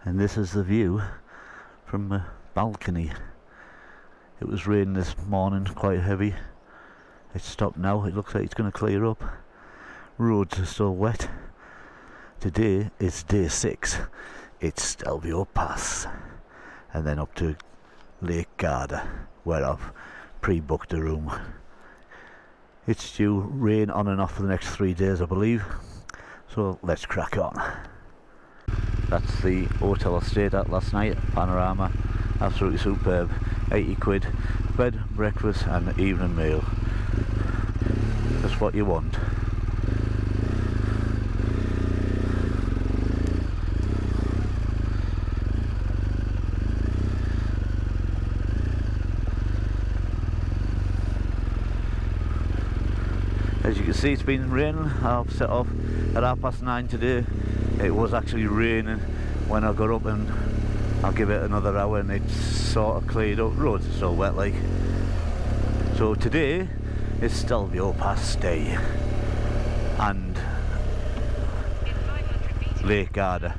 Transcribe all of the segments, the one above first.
And this is the view from the balcony. It was raining this morning, quite heavy. It's stopped now, it looks like it's going to clear up. Roads are still wet. Today is day 6. It's Stelvio Pass. And then up to Lake Garda, where I've pre-booked a room. It's due rain on and off for the next 3 days, I believe. So let's crack on. That's the hotel I stayed at last night, Panorama. Absolutely superb. 80 quid, bed, breakfast and evening meal. That's what you want. As you can see, it's been raining. I've set off at 9:30 today. It was actually raining when I got up, and I'll give it another hour and it's sort of cleared up. Roads are still wet like. So today is Stelvio Pass Day and Lake Garda.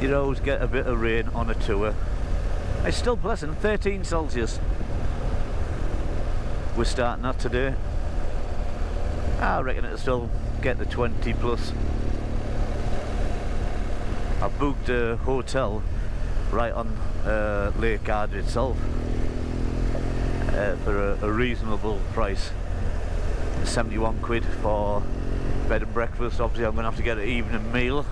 You always get a bit of rain on a tour. It's still pleasant, 13 Celsius. We're starting that today. I reckon it'll still get to 20 plus. I booked a hotel right on Lake Garda itself for a reasonable price. 71 quid for bed and breakfast. Obviously I'm going to have to get an evening meal.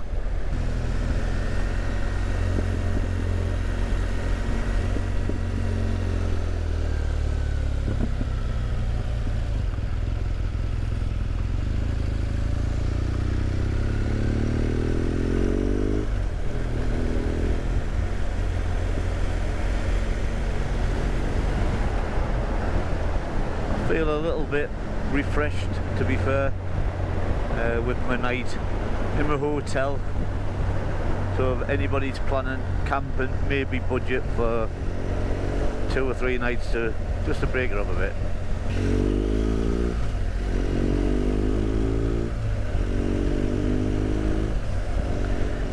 Feel a little bit refreshed, to be fair, with my night in my hotel. So if anybody's planning camping, maybe budget for 2 or 3 nights just to break it up a bit.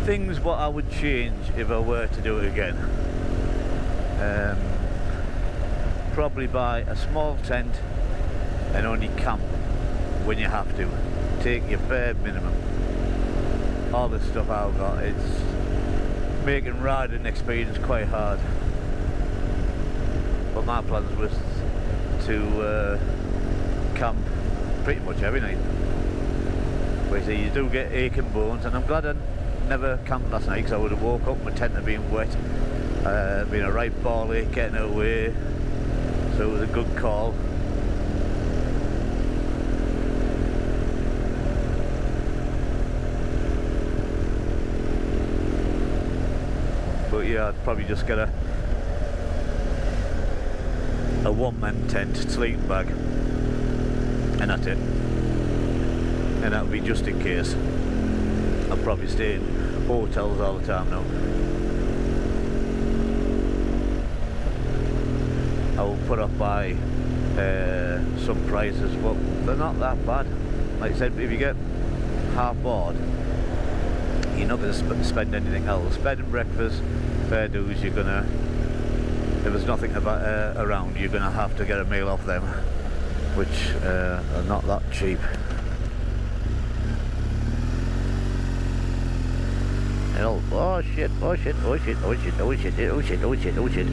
Things what I would change if I were to do it again. Probably buy a small tent and only camp when you have to. Take your bare minimum. All the stuff I've got, it's making riding experience quite hard. But my plans was to camp pretty much every night. But you see, you do get aching bones, and I'm glad I never camped last night, because I would have woke up, my tent had been wet, been a right ball ache getting away. So it was a good call. But yeah, I'd probably just get a one-man tent, sleeping bag, and that's it. And that would be just in case. I'll probably stay in hotels all the time now. I will put up by some prices, but they're not that bad. Like I said, if you get half board, you're not going to spend anything else. Bed and breakfast, fair dues, you're going to, if there's nothing around, you're going to have to get a meal off them, which are not that cheap. Oh shit, oh shit, oh shit, oh shit, oh shit, oh shit, oh shit, oh shit.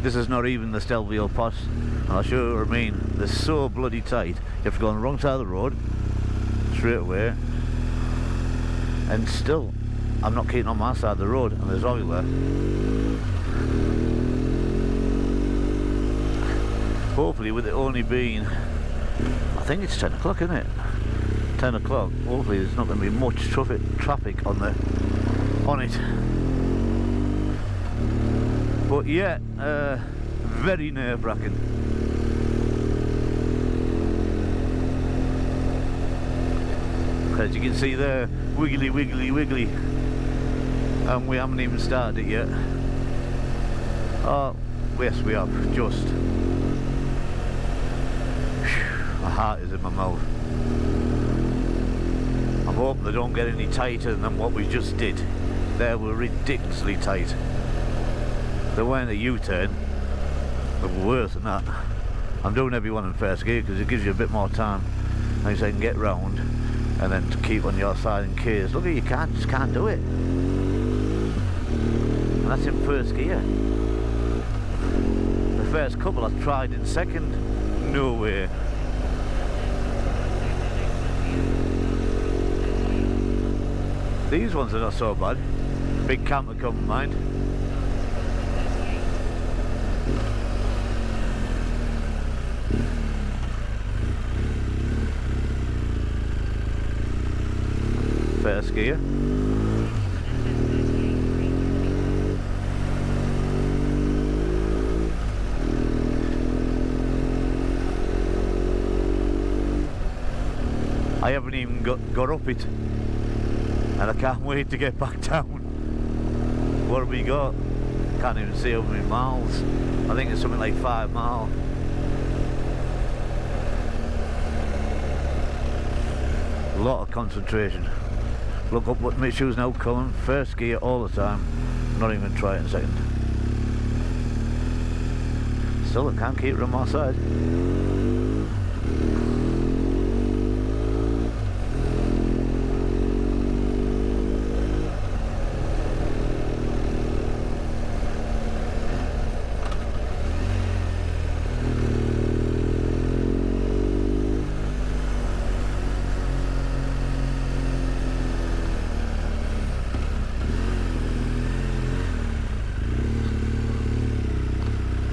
This is not even the Stelvio Pass, and I'll show you what I mean. They're so bloody tight, you have to go on the wrong side of the road, straight away, and still, I'm not keeping on my side of the road, and there's oil there. Hopefully, with it only being, I think it's 10 o'clock, isn't it? 10 o'clock, hopefully there's not going to be much traffic on it. But yeah, very nerve-wracking. As you can see there, wiggly, wiggly, wiggly. And we haven't even started it yet. Oh, yes we have, just. My heart is in my mouth. I'm hope they don't get any tighter than what we just did. They were ridiculously tight. They weren't a U-turn, they were worse than that. I'm doing everyone in first gear because it gives you a bit more time, like I can get round and then to keep on your side in case. Look at you, just can't do it. And that's in first gear. The first couple I tried in second, no way. These ones are not so bad. Big camper come mind. First gear. I haven't even got up it, and I can't wait to get back down. What have we got? Can't even see how many miles. I think it's something like 5 miles. A lot of concentration. Look up what my shoes now coming. First gear all the time. Not even try it in second. Still, I can't keep it on my side.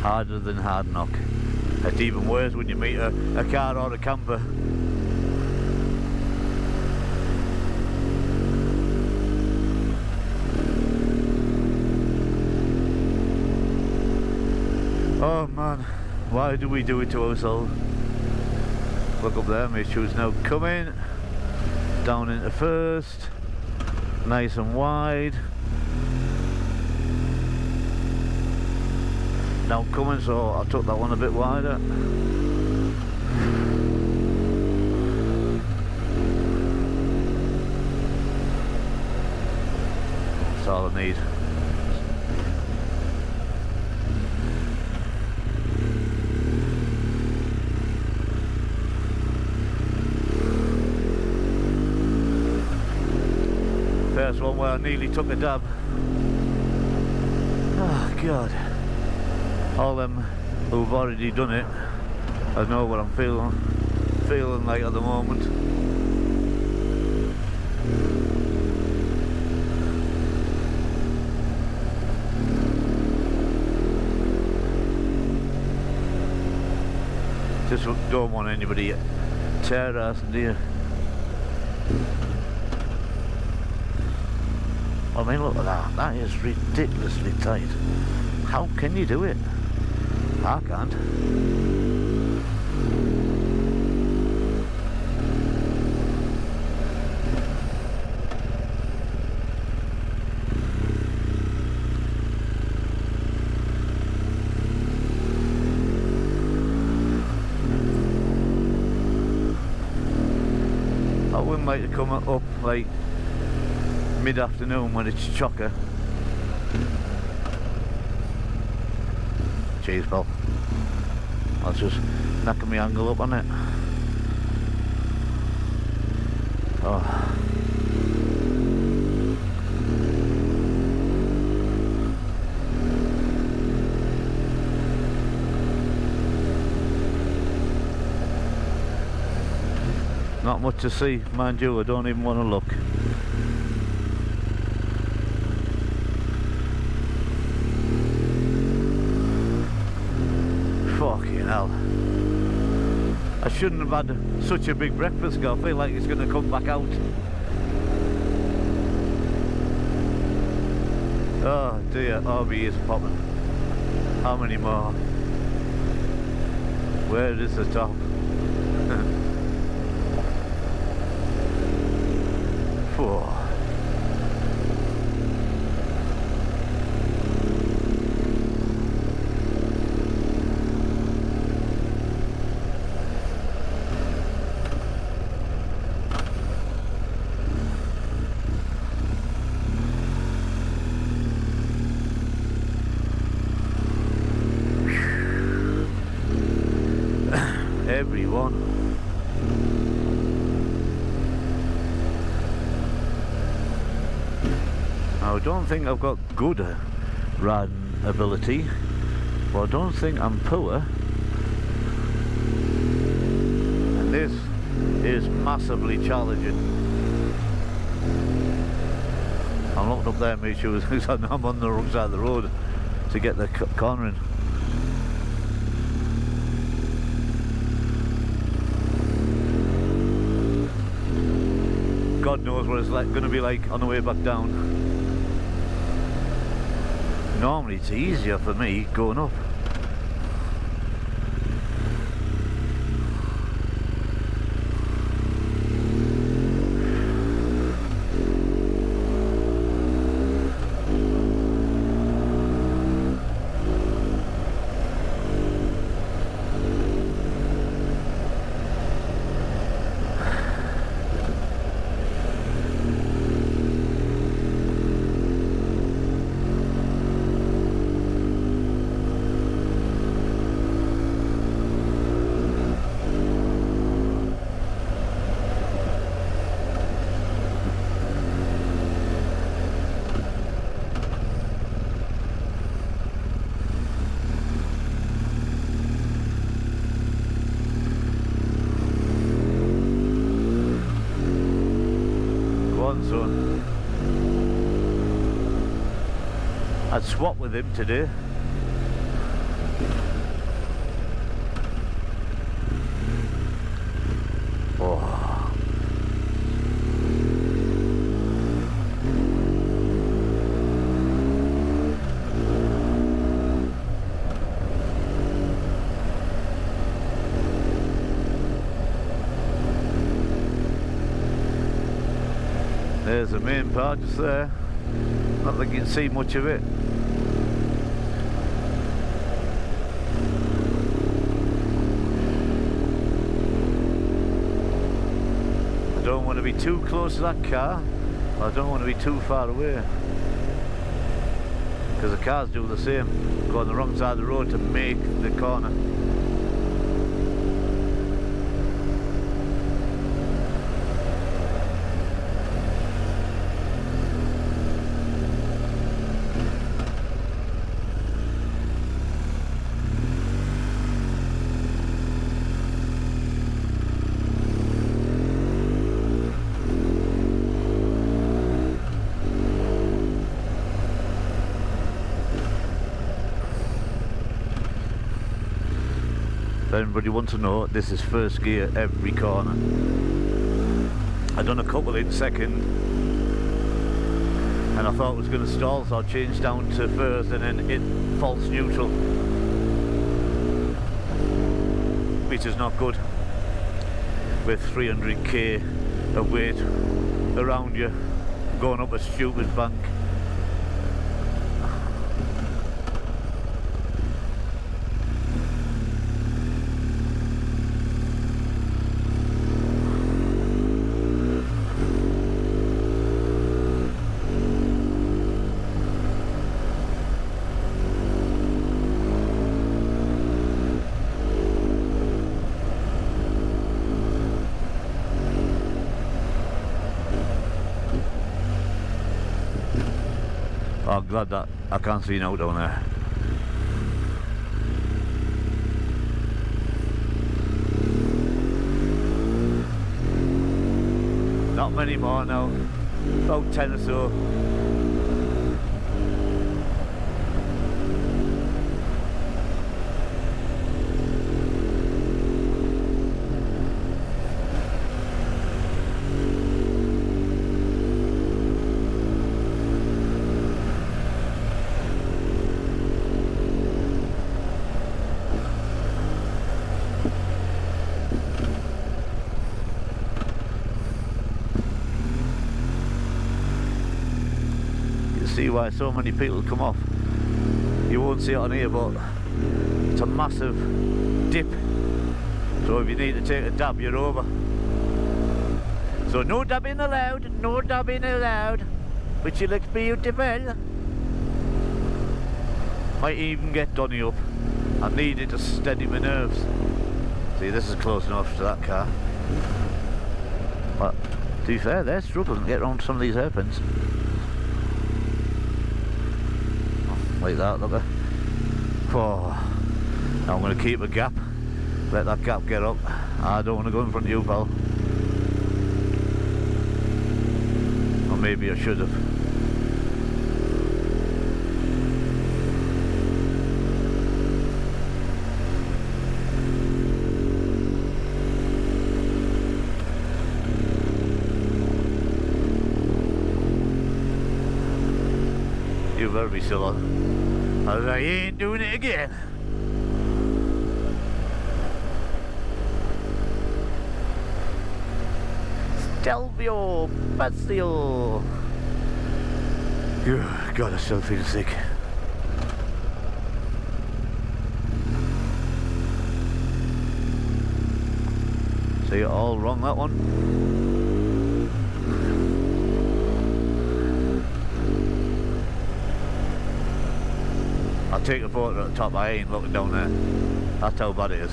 Harder than hard knock. It's even worse when you meet a car or a camper. Oh man, why do we do it to ourselves? Look up there, my shoes now coming. Down into first. Nice and wide. Now coming, so I took that one a bit wider. That's all I need. First one where I nearly took a dab. Oh God. All them who've already done it, I know what I'm feeling like at the moment. Just don't want anybody tear ass, do you? I mean, look at that. That is ridiculously tight. How can you do it? I can't. I wouldn't like to come up like mid-afternoon when it's chocker. Cheers, pal. I was just knacking my angle up on it. Oh. Not much to see, mind you, I don't even want to look. Fucking hell. I shouldn't have had such a big breakfast, I feel like it's going to come back out. Oh dear, RB is popping. How many more? Where is the top? R1200. Now I don't think I've got good riding ability, but I don't think I'm poor. And this is massively challenging. I'm looking up there, make sure I'm on the wrong side of the road to get the cornering. God knows what it's going to be like on the way back down. Normally it's easier for me going up. I'd swap with him today. Oh. There's the main part just there. Not that you can see much of it. I don't want to be too close to that car. I don't want to be too far away. Because the cars do the same. Go on the wrong side of the road to make the corner. If anybody wants to know, this is first gear every corner. I done a couple in second and I thought it was going to stall, so I changed down to first and then hit false neutral, which is not good with 300k of weight around you going up a stupid bank. I'm glad that I can't see now down there. Not many more now, about 10 or so. See why so many people come off. You won't see it on here, but it's a massive dip, so if you need to take a dab, you're over. So no dabbing allowed, no dabbing allowed, which you looks beautiful. Might even get Donny up. I needed to steady my nerves, See, this is close enough to that car. But to be fair, they're struggling to get around some of these hairpins. Like that, look at. Oh. Now I'm going to keep a gap. Let that gap get up. I don't want to go in front of you, pal. Or maybe I should have. You better be still on. I ain't doing it again. Stelvio, Pazio. God, I still feel sick. So you're all wrong, that one. I'll take a photo at the top. I ain't looking down there. That's how bad it is.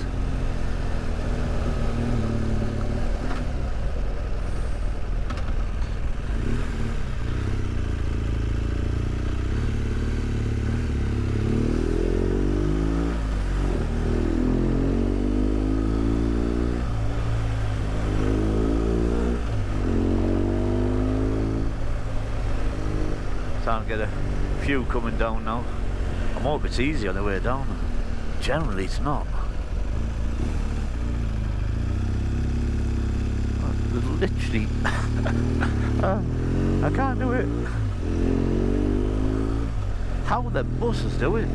Time to get a few coming down now. I hope it's easy on the way down. Generally it's not. Literally I can't do it. How the buses do it?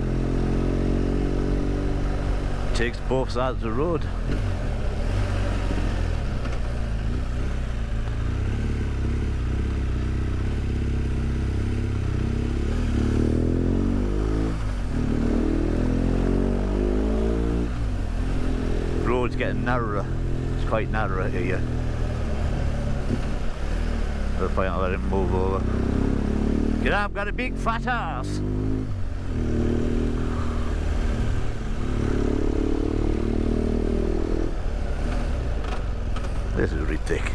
Takes both sides of the road. Road's getting narrower. It's quite narrow here. I'll probably not let him move over. Get up, I've got a big fat ass. This is ridiculous.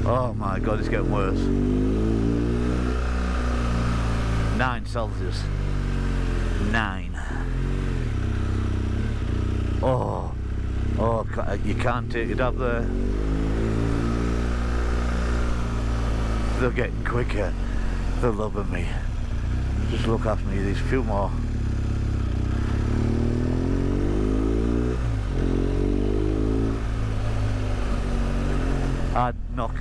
Oh my god, it's getting worse. 9 Celsius. 9. Oh, you can't take it up there. They're getting quicker. They're loving me. Just look after me. There's a few more. I'd knock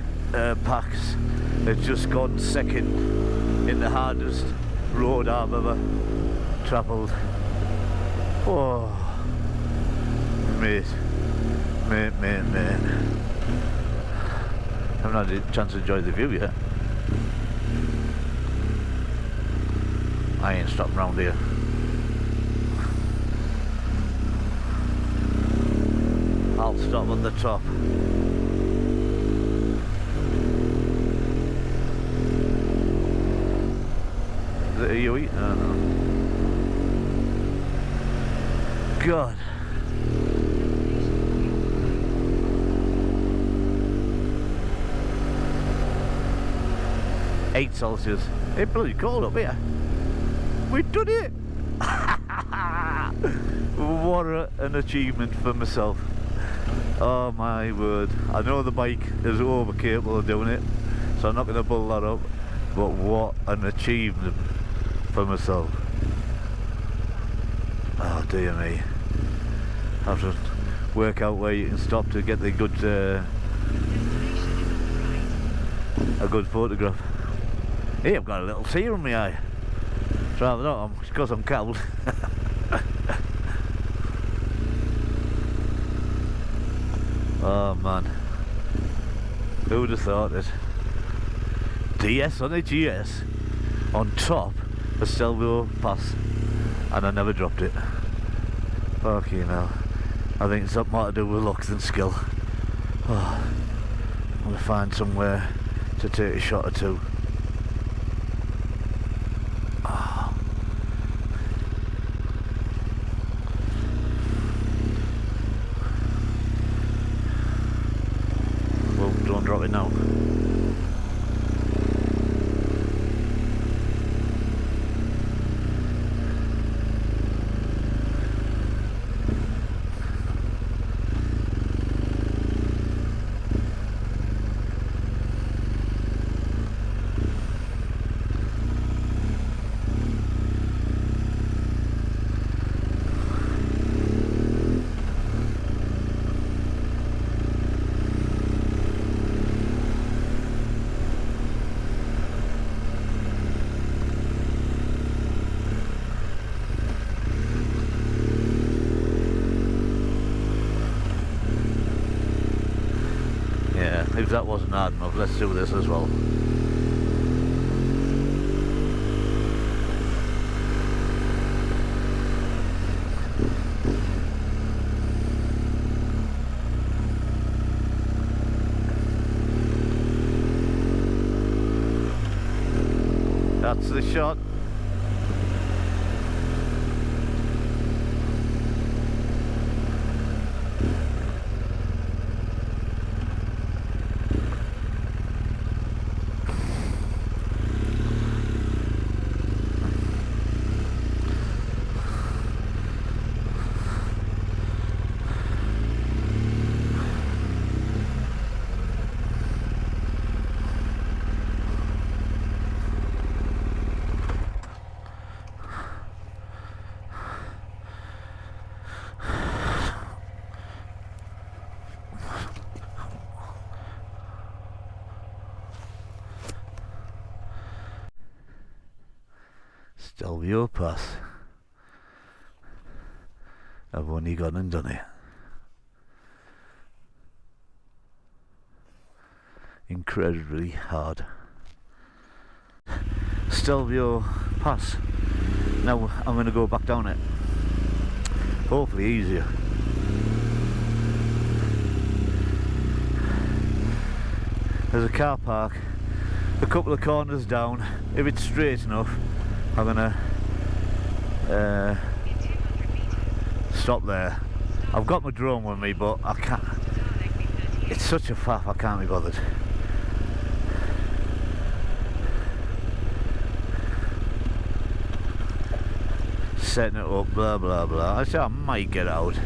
Pax. It's just gone second in the hardest road I've ever travelled. Oh, mate. I haven't had a chance to enjoy the view yet. I ain't stopping round here. I'll stop at the top. Is it a UE? No. God. Eight Celsius. It's bloody cold up here. We've done it! What an achievement for myself. Oh my word. I know the bike is over capable of doing it, so I'm not going to bull that up, but what an achievement for myself. Oh dear me. I have to work out where you can stop to get the good a good photograph. Hey, I've got a little tear in my eye. It's rather not, it's because I'm cold. Oh man, who would have thought it? DS on a GS on top of Stelvio Pass, and I never dropped it. Okay, now I think it's something more to do with luck than skill. Oh, I'm going to find somewhere to take a shot or two. drop it now. If that wasn't hard enough, let's do this as well. That's the shot. Stelvio pass. I've only gone and done it. Incredibly hard. Stelvio pass. Now I'm going to go back down it. Hopefully easier. There's a car park a couple of corners down. If it's straight enough, I'm gonna stop there. I've got my drone with me, but I can't. It's such a faff, I can't be bothered. Setting it up, blah blah blah. I said I might get out,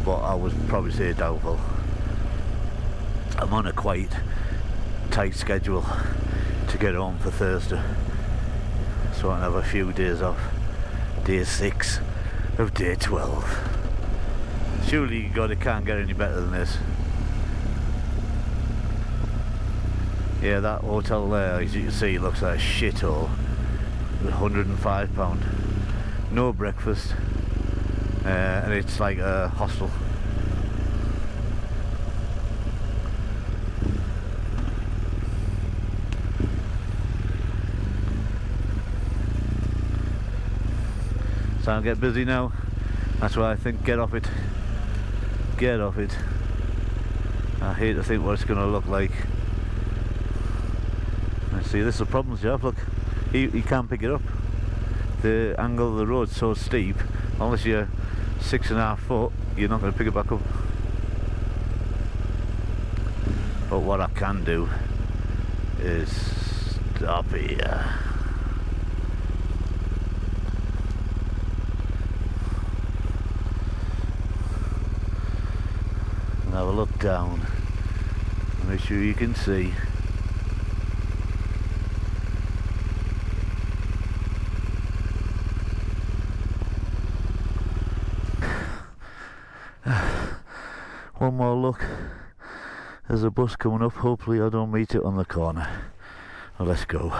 but I would probably say doubtful. I'm on a quite tight schedule to get home for Thursday, so I have a few days off. Day 6 of day 12. Surely it can't get any better than this. Yeah, that hotel there, as you can see, looks like a shithole. £105. No breakfast, and it's like a hostel. So I'll get busy now. That's why I think get off it. Get off it. I hate to think what it's going to look like. Let's see, this is the problems you have. Look, you can't pick it up. The angle of the road's so steep, unless you're 6.5 foot, you're not going to pick it back up. But what I can do is stop here. And have a look down. Make sure you can see. One more look. There's a bus coming up. Hopefully I don't meet it on the corner. Well, let's go.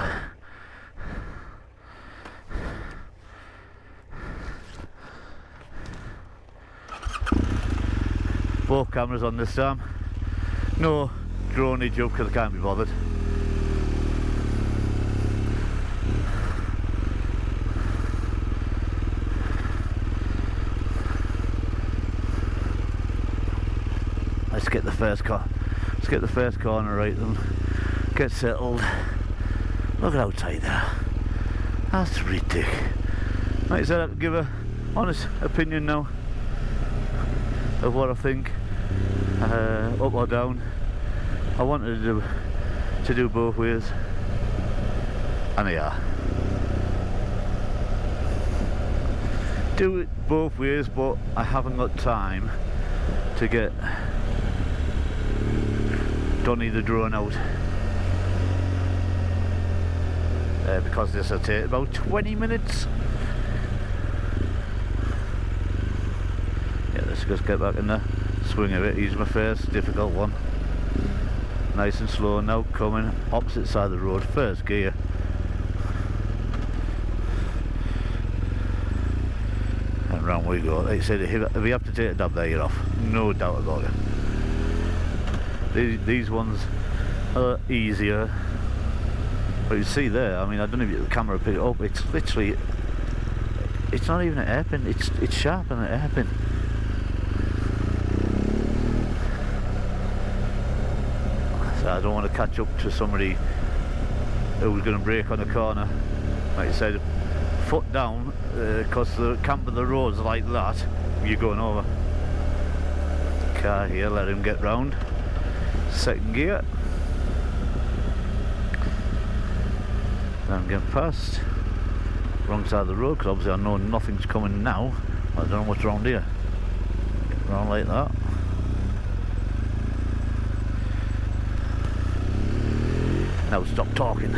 Both cameras on this time. No droneage up because I can't be bothered. Let's get the first corner right then. Get settled. Look how tight there. That's ridiculous. Like I said, I can give a honest opinion now of what I think, up or down. I wanted to do both ways, and yeah, do it both ways, but I haven't got time to get Donny the drone out because this will take about 20 minutes. Yeah, let's just get back in the swing of it. He's my first difficult one. Nice and slow now, coming opposite side of the road, first gear. And round we go. Like I said, if you have to take a dab there, you're off. No doubt about it. These ones are easier. But you see there, I mean, I don't know if the camera will pick it up, it's literally, it's not even an hairpin, it's sharper than an hairpin. So I don't want to catch up to somebody who's going to brake on a corner. Like I said, foot down, because the camber, the road's like that, you're going over. Car here, let him get round. Second gear. I'm getting past. Wrong side of the road, because obviously I know nothing's coming now. I don't know what's around here. Get round like that. Now stop talking.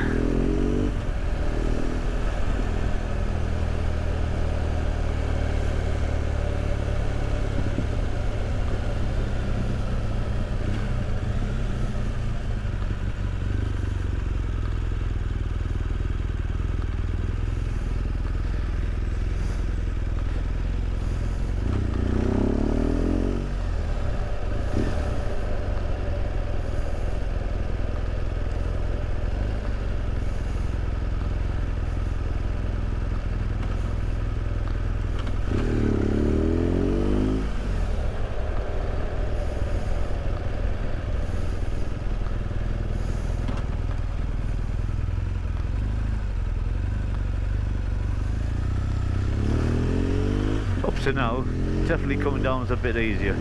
So now, definitely coming down is a bit easier.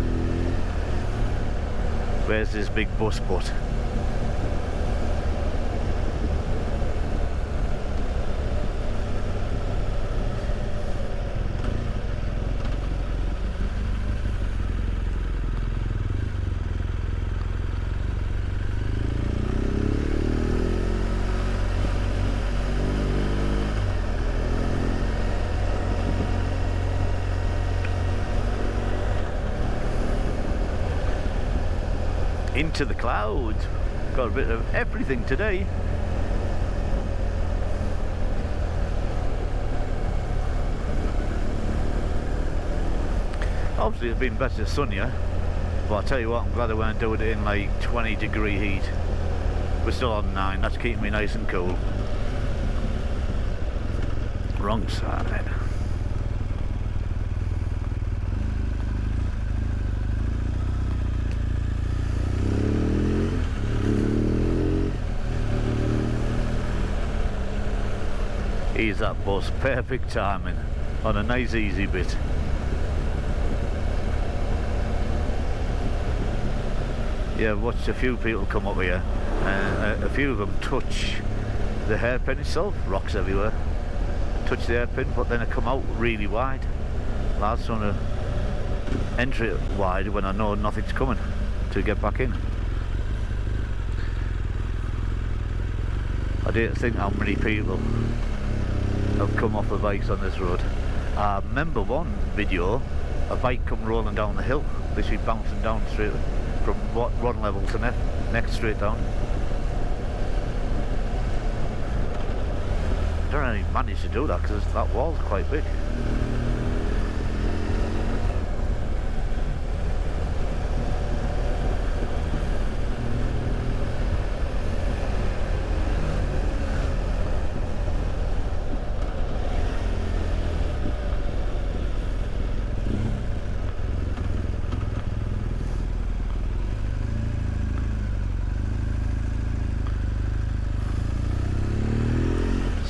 Where's this big bus butt? Into the clouds. Got a bit of everything today. Obviously it's been better sunnier, but I'll tell you what, I'm glad I weren't doing it in like 20-degree heat. We're still on 9, that's keeping me nice and cool. Wrong side. He's that bus, perfect timing on a nice easy bit. Yeah, I've watched a few people come up here and a few of them touch the hairpin itself, rocks everywhere. Touch the hairpin, but then I come out really wide. Last one to enter it wide when I know nothing's coming to get back in. I didn't think how many people have come off the bikes on this road. I remember one video, a bike come rolling down the hill, literally bouncing down straight from one level to next straight down. I don't really manage to do that because that wall's quite big.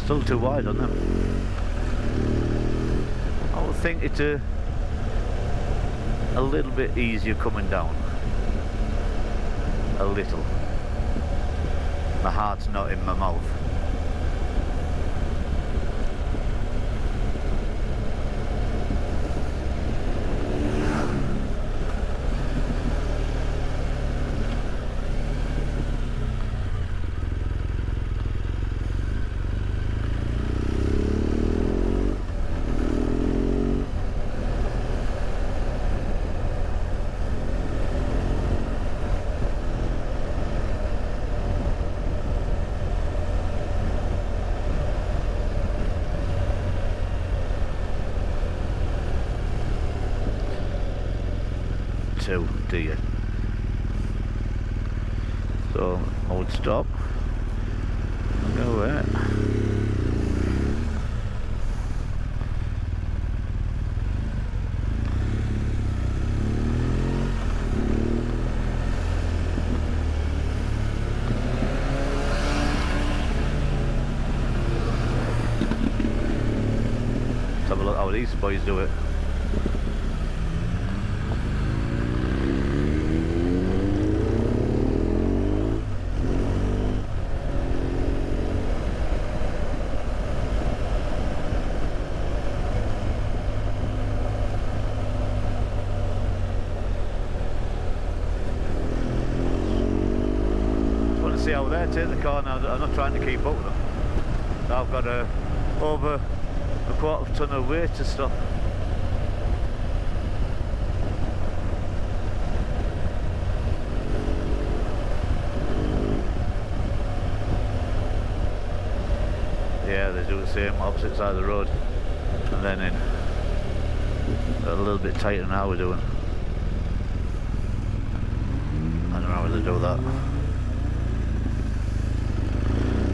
Still too wide on them. I would think it's a little bit easier coming down. A little. My heart's not in my mouth. Dear. So I would stop and go there. Let's have a look how these boys do it. See how they take the car now. I'm not trying to keep up with them. I've got over a quarter of a ton of weight to stop. Yeah, they do the same opposite side of the road, and then in a little bit tighter than how we're doing. I don't know how they do that.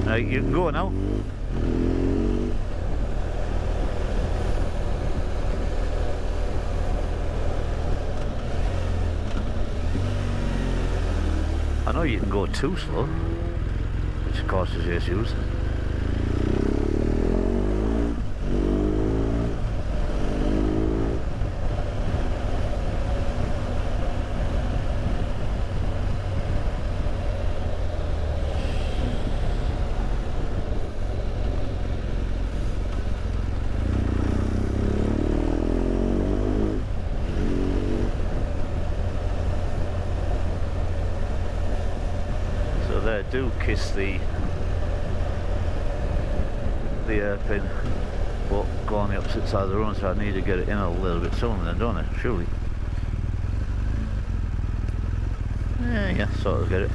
Right, you can go now. I know you can go too slow, which causes issues. Do kiss the airpin, but go on the opposite side of the road, so I need to get it in a little bit sooner then, don't I? Surely. Yeah, sort of get it.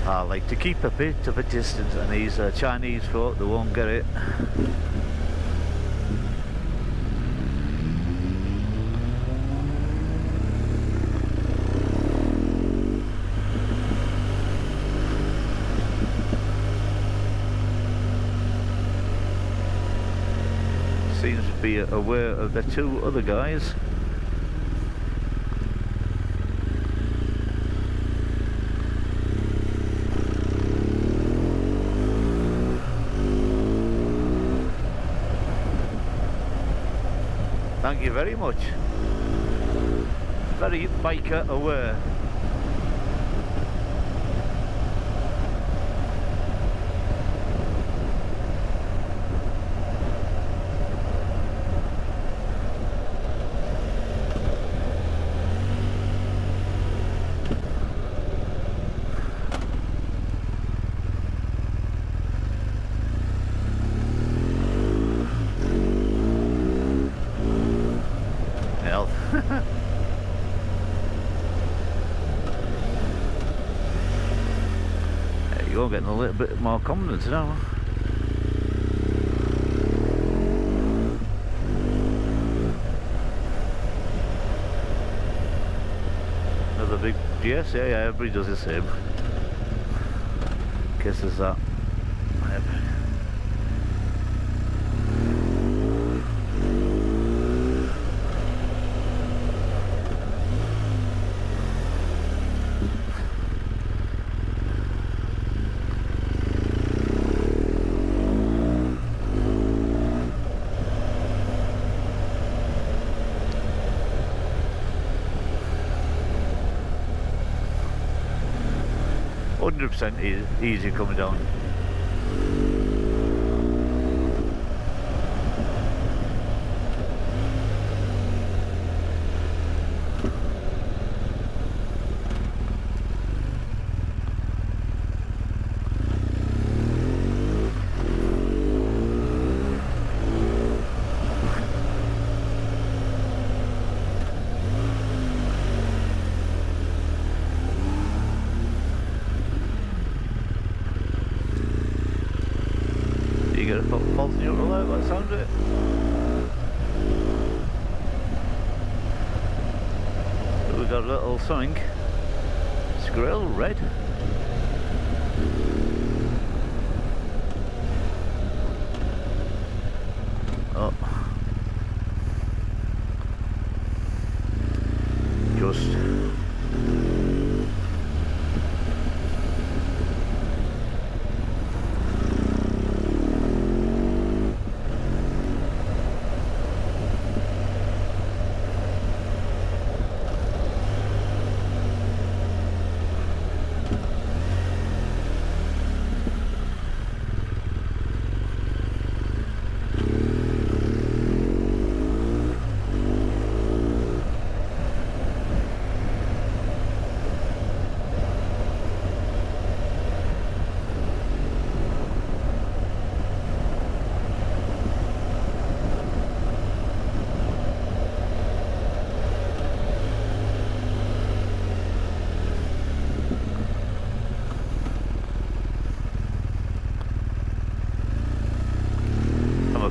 I like to keep a bit of a distance, and these Chinese folk, they won't get it. Seems to be aware of the two other guys. Thank you very much. Very biker aware. You're getting a little bit more confidence now. Another big yes, yeah, everybody does the same. Guess there's that. Yep. 100% easy coming down. You get a false neutral there by the sound of it. So we've got a little something. Squirrel red. Oh. Just.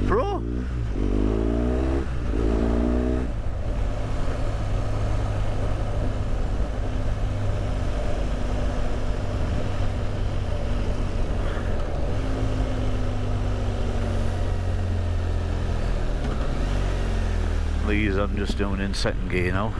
Pro? These I'm just doing in second gear now.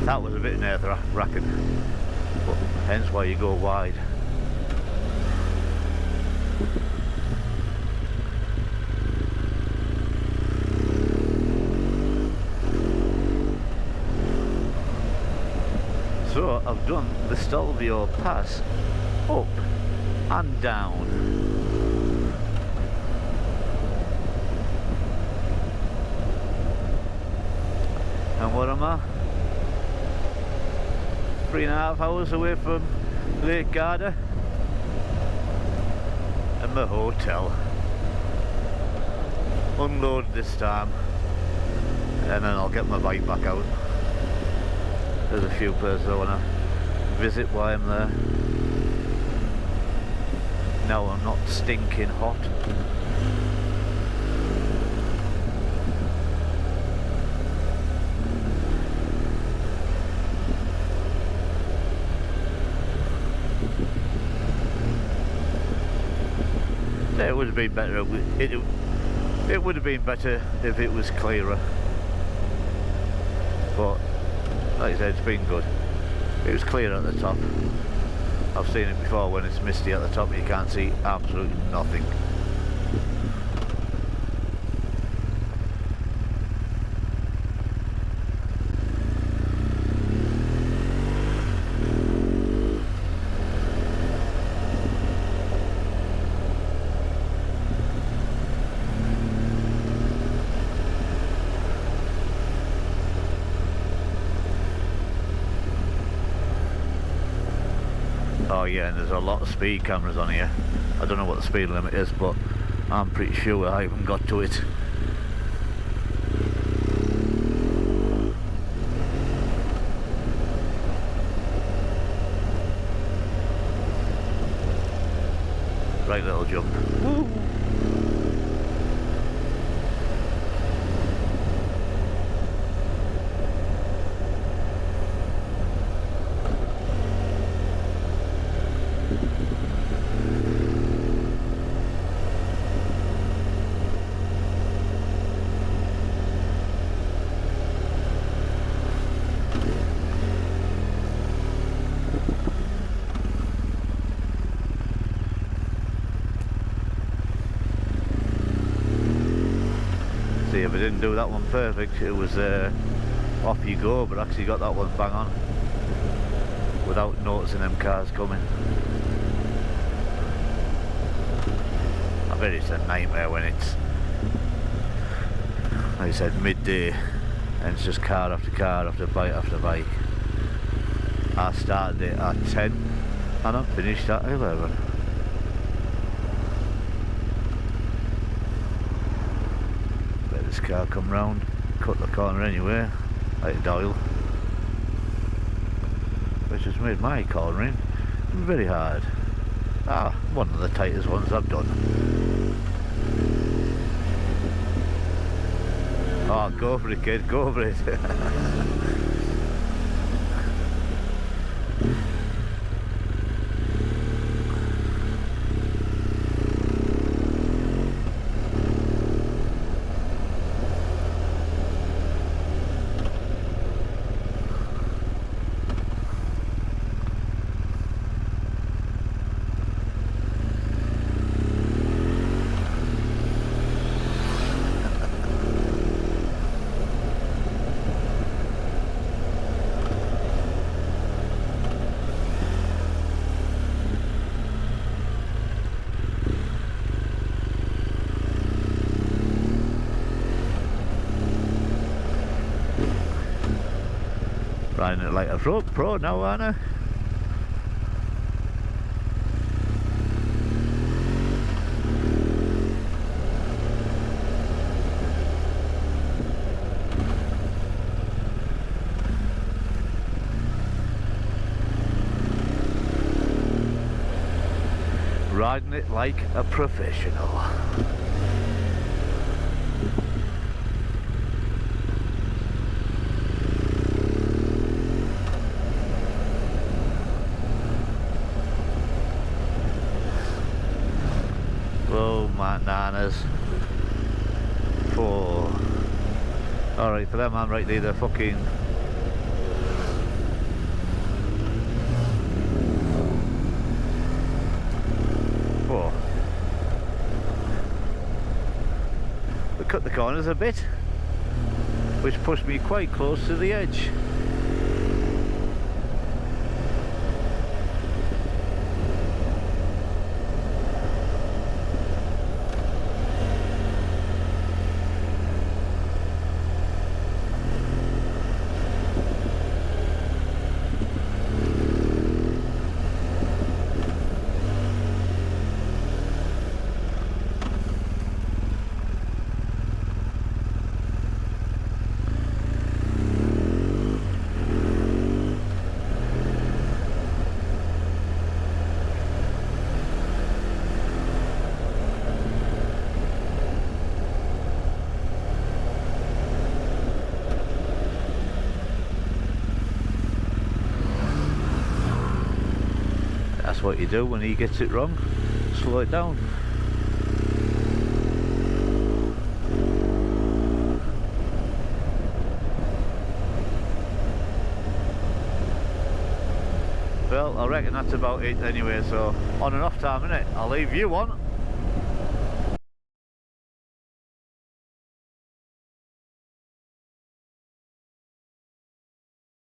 That was a bit nerve-wracking, but hence why you go wide. So I've done the Stelvio pass up and down. And what am I? 3.5 hours away from Lake Garda and my hotel. Unload this time and then I'll get my bike back out. There's a few places I want to visit while I'm there. Now I'm not stinking hot. It would have been better. It would have been better if it was clearer. But like I said, it's been good. It was clear at the top. I've seen it before when it's misty at the top. You can't see absolutely nothing. Oh yeah, and there's a lot of speed cameras on here. I don't know what the speed limit is, but I'm pretty sure I haven't got to it. Right little jump. Woo! see if I didn't do that one perfect, it was off you go, but actually got that one bang on without noticing them cars coming. I bet it's a nightmare when it's, like I said, midday and it's just car after car after bike after bike. I started it at 10 and I finished at 11. Let this car come round, cut the corner anyway, like a dial, which has made my cornering very hard. One of the tightest ones I've done. Oh, go for it, kid, go for it. Riding it like a pro now, aren't I? Riding it like a professional. Nanas. 4. Alright, for them I'm right there, they're fucking... Oh. We cut the corners a bit, which pushed me quite close to the edge. That's what you do when he gets it wrong, slow it down. Well, I reckon that's about it anyway, so on and off time, innit? I'll leave you on.